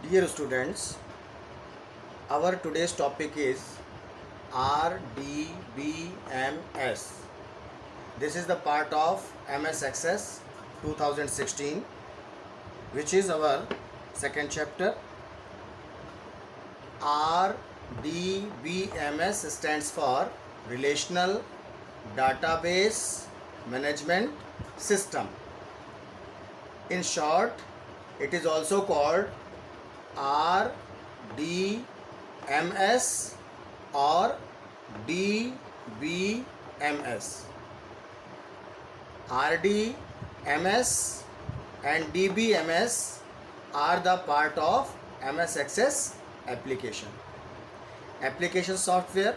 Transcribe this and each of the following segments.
Dear students, our today's topic is RDBMS. This is the part of MS Access 2016, which is our second chapter. RDBMS stands for Relational Database Management System. In short, it is also called RDMS or DBMS. RDMS and DBMS are the part of MS Access application software.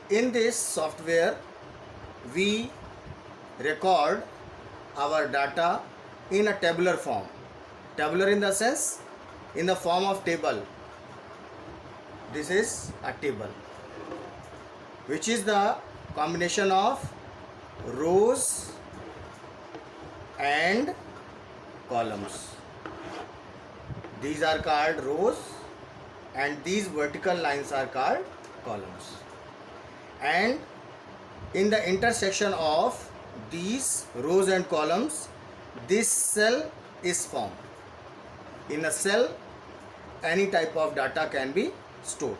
In this software, we record our data in a tabular form. Tabular in the sense, in the form of table. This is a table, which is the combination of rows and columns. These are called rows and these vertical lines are called columns. And in the intersection of these rows and columns, this cell is formed. In a cell, any type of data can be stored.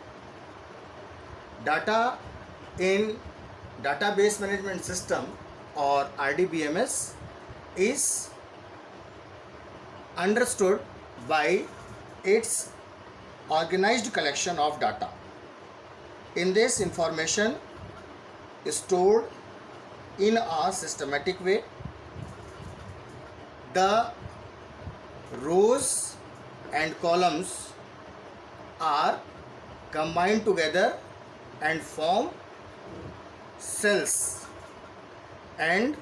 Data in Database Management System or RDBMS is understood by its organized collection of data. In this, information is stored in a systematic way. The rows and columns are combined together and form cells, and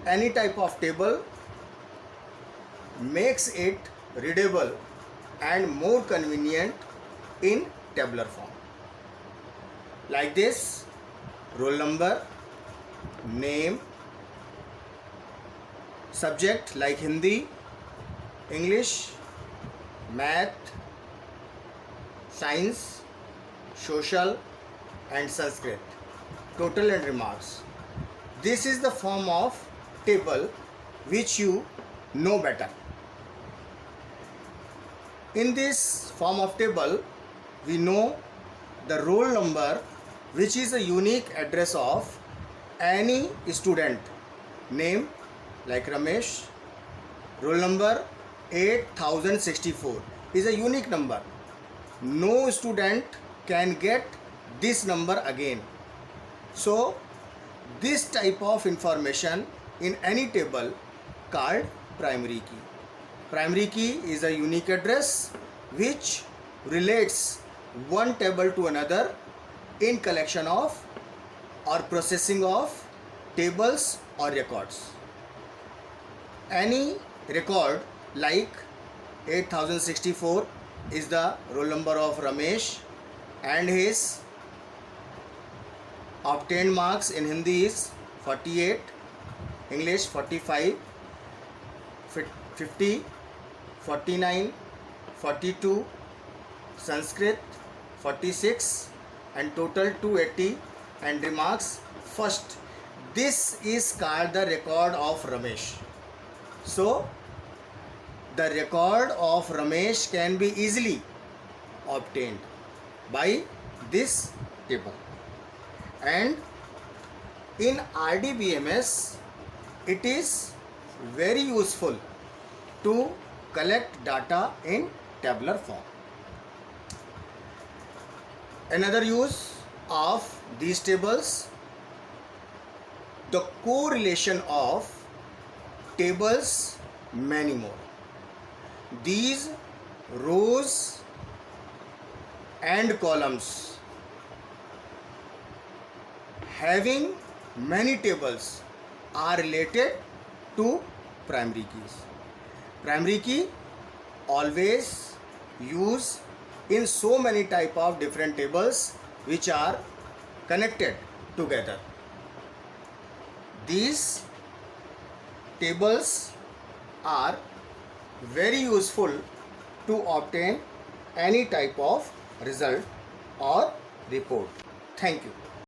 any type of table makes it readable and more convenient in tabular form. Like this: roll number, name, subject like Hindi, English, math, science, social and Sanskrit, total and remarks. This is the form of table which you know better. In this form of table, we know the roll number, which is a unique address of any student. Name like Ramesh, roll number 8064 is a unique number. No student can get this number again. So this type of information in any table called primary key. Primary key is a unique address which relates one table to another in collection of or processing of tables or records. Any record like 8064 is the roll number of Ramesh, and his obtained marks in Hindi is 48, English 45, 50, 49, 42, Sanskrit 46 and total 280 and remarks first. This is called the record of Ramesh. So the record of Ramesh can be easily obtained by this table. And in RDBMS, it is very useful to collect data in tabular form. Another use of these tables, the correlation of tables, many more. These rows and columns having many tables are related to primary keys. Primary key always use in so many type of different tables which are connected together. These tables are very useful to obtain any type of result or report. Thank you.